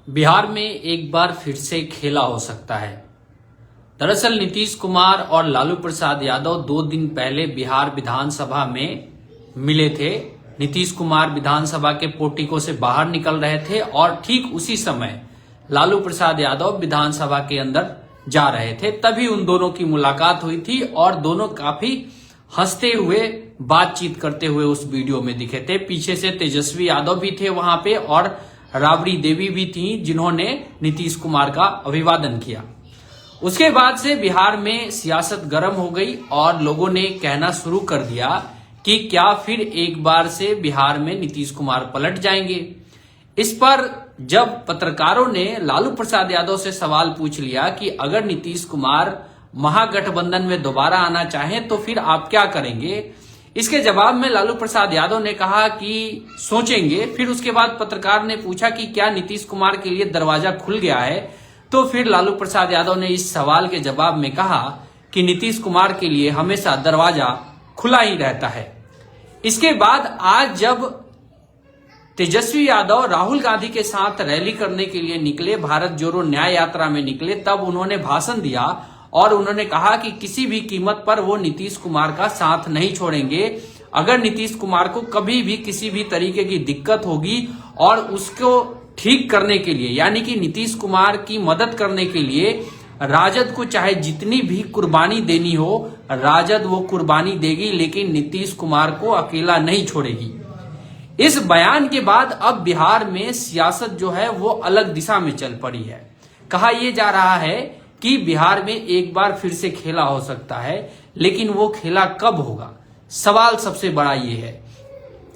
बिहार में एक बार फिर से खेला हो सकता है। दरअसल नीतीश कुमार और लालू प्रसाद यादव 2 दिन पहले बिहार विधानसभा में मिले थे। नीतीश कुमार विधानसभा के पोर्टिको से बाहर निकल रहे थे और ठीक उसी समय लालू प्रसाद यादव विधानसभा के अंदर जा रहे थे। तभी उन दोनों की मुलाकात हुई थी और दोनों काफी हंसते हुए बातचीत करते हुए उस वीडियो में दिखे थे। पीछे से तेजस्वी यादव भी थे वहां पे और राबड़ी देवी भी थी, जिन्होंने नीतीश कुमार का अभिवादन किया। उसके बाद से बिहार में सियासत गर्म हो गई और लोगों ने कहना शुरू कर दिया कि क्या फिर एक बार से बिहार में नीतीश कुमार पलट जाएंगे। इस पर जब पत्रकारों ने लालू प्रसाद यादव से सवाल पूछ लिया कि अगर नीतीश कुमार महागठबंधन में दोबारा आना चाहें तो फिर आप क्या करेंगे, इसके जवाब में लालू प्रसाद यादव ने कहा कि सोचेंगे। फिर उसके बाद पत्रकार ने पूछा कि क्या नीतीश कुमार के लिए दरवाजा खुल गया है, तो फिर लालू प्रसाद यादव ने इस सवाल के जवाब में कहा कि नीतीश कुमार के लिए हमेशा दरवाजा खुला ही रहता है। इसके बाद आज जब तेजस्वी यादव राहुल गांधी के साथ रैली करने के लिए निकले, भारत जोड़ो न्याय यात्रा में निकले, तब उन्होंने भाषण दिया और उन्होंने कहा कि किसी भी कीमत पर वो नीतीश कुमार का साथ नहीं छोड़ेंगे। अगर नीतीश कुमार को कभी भी किसी भी तरीके की दिक्कत होगी और उसको ठीक करने के लिए, यानी कि नीतीश कुमार की मदद करने के लिए राजद को चाहे जितनी भी कुर्बानी देनी हो, राजद वो कुर्बानी देगी, लेकिन नीतीश कुमार को अकेला नहीं छोड़ेगी। इस बयान के बाद अब बिहार में सियासत जो है वो अलग दिशा में चल पड़ी है। कहा यह जा रहा है कि बिहार में एक बार फिर से खेला हो सकता है, लेकिन वो खेला कब होगा, सवाल सबसे बड़ा ये है।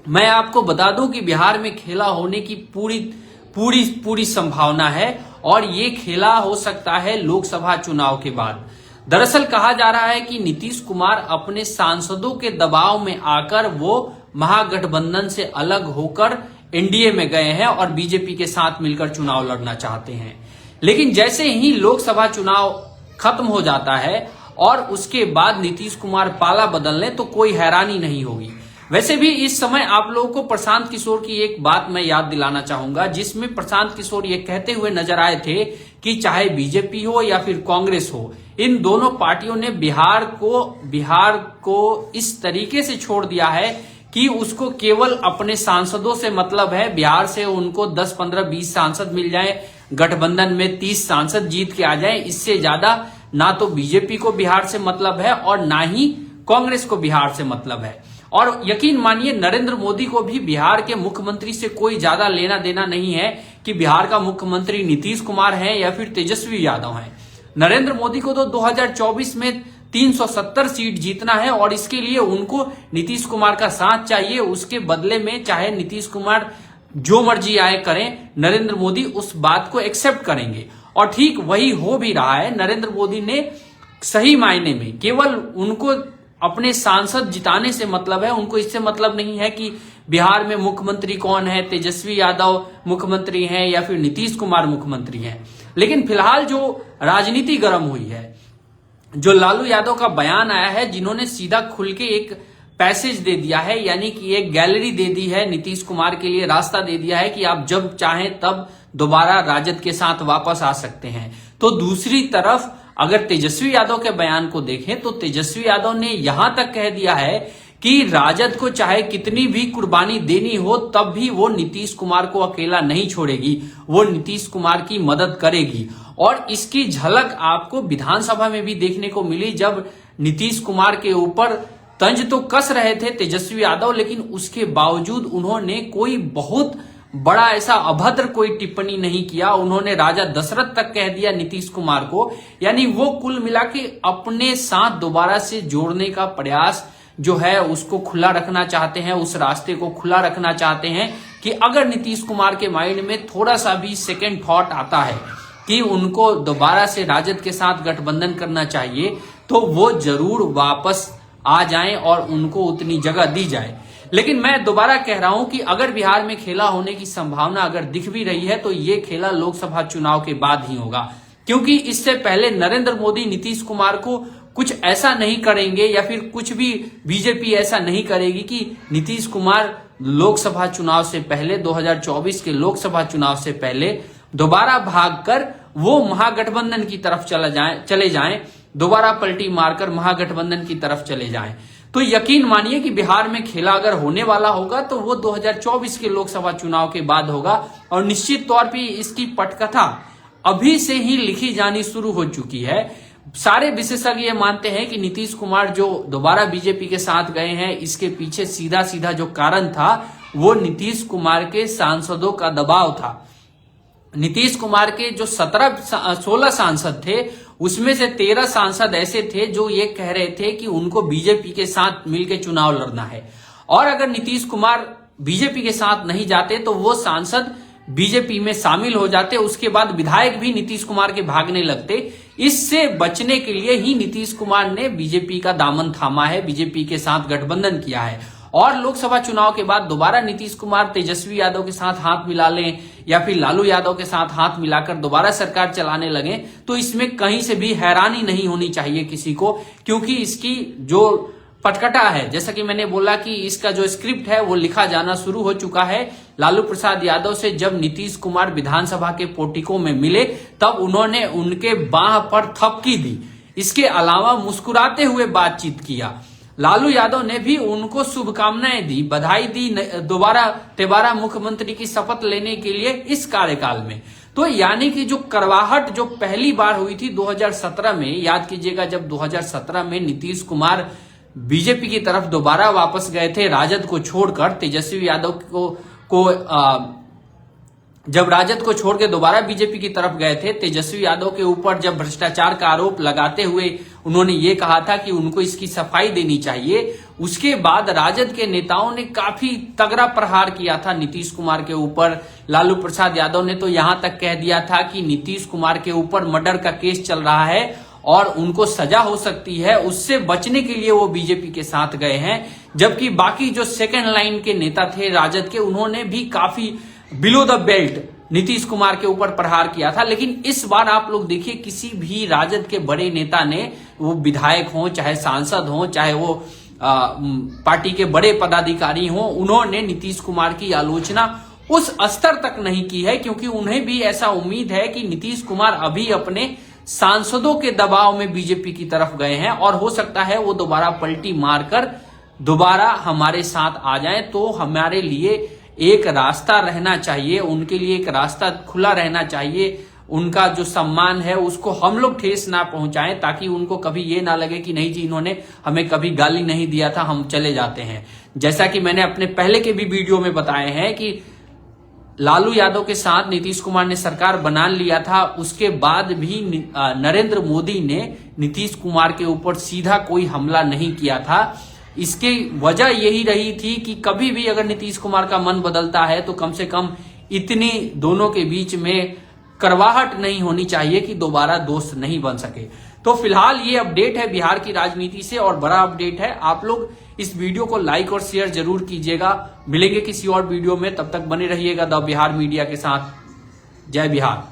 मैं आपको बता दूं कि बिहार में खेला होने की पूरी संभावना है और ये खेला हो सकता है लोकसभा चुनाव के बाद। दरअसल कहा जा रहा है कि नीतीश कुमार अपने सांसदों के दबाव में आकर वो महागठबंधन से अलग होकर एनडीए में गए हैं और बीजेपी के साथ मिलकर चुनाव लड़ना चाहते हैं। लेकिन जैसे ही लोकसभा चुनाव खत्म हो जाता है और उसके बाद नीतीश कुमार पाला बदल लें तो कोई हैरानी नहीं होगी। वैसे भी इस समय आप लोगों को प्रशांत किशोर की एक बात मैं याद दिलाना चाहूंगा, जिसमें प्रशांत किशोर ये कहते हुए नजर आए थे कि चाहे बीजेपी हो या फिर कांग्रेस हो, इन दोनों पार्टियों ने बिहार को इस तरीके से छोड़ दिया है कि उसको केवल अपने सांसदों से मतलब है। बिहार से उनको 10, 15, 20 सांसद मिल जाएं, गठबंधन में 30 सांसद जीत के आ जाएं, इससे ज्यादा ना तो बीजेपी को बिहार से मतलब है और ना ही कांग्रेस को बिहार से मतलब है। और यकीन मानिए नरेंद्र मोदी को भी बिहार के मुख्यमंत्री से कोई ज्यादा लेना देना नहीं है कि बिहार का मुख्यमंत्री नीतीश कुमार है या फिर तेजस्वी यादव है। नरेंद्र मोदी को तो 2024 में 370 सीट जीतना है और इसके लिए उनको नीतीश कुमार का साथ चाहिए। उसके बदले में चाहे नीतीश कुमार जो मर्जी आए करें, नरेंद्र मोदी उस बात को एक्सेप्ट करेंगे और ठीक वही हो भी रहा है। नरेंद्र मोदी ने सही मायने में केवल उनको अपने सांसद जिताने से मतलब है, उनको इससे मतलब नहीं है कि बिहार में मुख्यमंत्री कौन है, तेजस्वी यादव मुख्यमंत्री हैं या फिर नीतीश कुमार मुख्यमंत्री हैं। लेकिन फिलहाल जो राजनीति गर्म हुई है, जो लालू यादव का बयान आया है, जिन्होंने सीधा खुल के एक पैसेज दे दिया है, यानी कि एक गैलरी दे दी है, नीतीश कुमार के लिए रास्ता दे दिया है कि आप जब चाहें तब दोबारा राजद के साथ वापस आ सकते हैं। तो दूसरी तरफ अगर तेजस्वी यादव के बयान को देखें तो तेजस्वी यादव ने यहां तक कह दिया है कि राजद को चाहे कितनी भी कुर्बानी देनी हो तब भी वो नीतीश कुमार को अकेला नहीं छोड़ेगी, वो नीतीश कुमार की मदद करेगी। और इसकी झलक आपको विधानसभा में भी देखने को मिली, जब नीतीश कुमार के ऊपर तंज तो कस रहे थे तेजस्वी यादव, लेकिन उसके बावजूद उन्होंने कोई बहुत बड़ा ऐसा अभद्र कोई टिप्पणी नहीं किया। उन्होंने राजा दशरथ तक कह दिया नीतीश कुमार को, यानी वो कुल मिला के अपने साथ दोबारा से जोड़ने का प्रयास जो है उसको खुला रखना चाहते हैं, उस रास्ते को खुला रखना चाहते हैं कि अगर नीतीश कुमार के माइंड में थोड़ा सा भी सेकेंड थॉट आता है कि उनको दोबारा से राजद के साथ गठबंधन करना चाहिए तो वो जरूर वापस आ जाएं और उनको उतनी जगह दी जाए। लेकिन मैं दोबारा कह रहा हूं कि अगर बिहार में खेला होने की संभावना अगर दिख भी रही है तो ये खेला लोकसभा चुनाव के बाद ही होगा, क्योंकि इससे पहले नरेंद्र मोदी नीतीश कुमार को कुछ ऐसा नहीं करेंगे या फिर कुछ भी बीजेपी ऐसा नहीं करेगी कि नीतीश कुमार लोकसभा चुनाव से पहले 2024 के लोकसभा चुनाव से पहले दोबारा भागकर वो महागठबंधन की तरफ चले जाएं, दोबारा पलटी मारकर महागठबंधन की तरफ चले जाएं। तो यकीन मानिए कि बिहार में खेला अगर होने वाला होगा तो वो 2024 के लोकसभा चुनाव के बाद होगा, और निश्चित तौर पे इसकी पटकथा अभी से ही लिखी जानी शुरू हो चुकी है। सारे विशेषज्ञ ये मानते हैं कि नीतीश कुमार जो दोबारा बीजेपी के साथ गए हैं, इसके पीछे सीधा सीधा जो कारण था वो नीतीश कुमार के सांसदों का दबाव था। नीतीश कुमार के जो 16 सांसद थे, उसमें से 13 सांसद ऐसे थे जो ये कह रहे थे कि उनको बीजेपी के साथ मिलकर चुनाव लड़ना है, और अगर नीतीश कुमार बीजेपी के साथ नहीं जाते तो वो सांसद बीजेपी में शामिल हो जाते, उसके बाद विधायक भी नीतीश कुमार के भागने लगते। इससे बचने के लिए ही नीतीश कुमार ने बीजेपी का दामन थामा है, बीजेपी के साथ गठबंधन किया है, और लोकसभा चुनाव के बाद दोबारा नीतीश कुमार तेजस्वी यादव के साथ हाथ मिला लें या फिर लालू यादव के साथ हाथ मिलाकर दोबारा सरकार चलाने लगे, तो इसमें कहीं से भी हैरानी नहीं होनी चाहिए किसी को, क्योंकि इसकी जो पटकथा है, जैसा कि मैंने बोला कि इसका जो स्क्रिप्ट है वो लिखा जाना शुरू हो चुका है। लालू प्रसाद यादव से जब नीतीश कुमार विधानसभा के पोर्टिको में मिले तब उन्होंने उनके बाह पर थपकी दी, इसके अलावा मुस्कुराते हुए बातचीत किया। लालू यादव ने भी उनको शुभकामनाएं दी, बधाई दी दोबारा मुख्यमंत्री की शपथ लेने के लिए इस कार्यकाल में। तो यानी कि जो करवाहट जो पहली बार हुई थी 2017 में, याद कीजिएगा, जब 2017 में नीतीश कुमार बीजेपी की तरफ दोबारा वापस गए थे राजद को छोड़कर, तेजस्वी यादव जब राजद को छोड़ के दोबारा बीजेपी की तरफ गए थे, तेजस्वी यादव के ऊपर जब भ्रष्टाचार का आरोप लगाते हुए उन्होंने ये कहा था कि उनको इसकी सफाई देनी चाहिए, उसके बाद राजद के नेताओं ने काफी तगड़ा प्रहार किया था नीतीश कुमार के ऊपर। लालू प्रसाद यादव ने तो यहां तक कह दिया था कि नीतीश कुमार के ऊपर मर्डर का केस चल रहा है और उनको सजा हो सकती है, उससे बचने के लिए वो बीजेपी के साथ गए हैं। जबकि बाकी जो सेकंड लाइन के नेता थे राजद के, उन्होंने भी काफी below the belt Nitish Kumar के ऊपर प्रहार किया था। लेकिन इस बार आप लोग देखिए, किसी भी राजद के बड़े नेता ने, वो विधायक हो चाहे सांसद हो चाहे वो पार्टी के बड़े पदाधिकारी हो, उन्होंने नीतीश कुमार की आलोचना उस स्तर तक नहीं की है, क्योंकि उन्हें भी ऐसा उम्मीद है कि नीतीश कुमार अभी अपने सांसदों के दबाव में बीजेपी की तरफ गए हैं और हो सकता है वो दोबारा पलटी मारकर दोबारा हमारे साथ आ जाएं। तो हमारे लिए एक रास्ता रहना चाहिए, उनके लिए एक रास्ता खुला रहना चाहिए। उनका जो सम्मान है उसको हम लोग ठेस ना पहुंचाएं, ताकि उनको कभी ये ना लगे कि नहीं जी, इन्होंने हमें कभी गाली नहीं दिया था, हम चले जाते हैं। जैसा कि मैंने अपने पहले के भी वीडियो में बताए हैं कि लालू यादव के साथ नीतीश कुमार ने सरकार बना लिया था, उसके बाद भी नरेंद्र मोदी ने नीतीश कुमार के ऊपर सीधा कोई हमला नहीं किया था। इसकी वजह यही रही थी कि कभी भी अगर नीतीश कुमार का मन बदलता है तो कम से कम इतनी दोनों के बीच में करवाहट नहीं होनी चाहिए कि दोबारा दोस्त नहीं बन सके। तो फिलहाल ये अपडेट है बिहार की राजनीति से और बड़ा अपडेट है। आप लोग इस वीडियो को लाइक और शेयर जरूर कीजिएगा। मिलेंगे किसी और वीडियो में, तब तक बने रहिएगा द बिहार मीडिया के साथ। जय बिहार।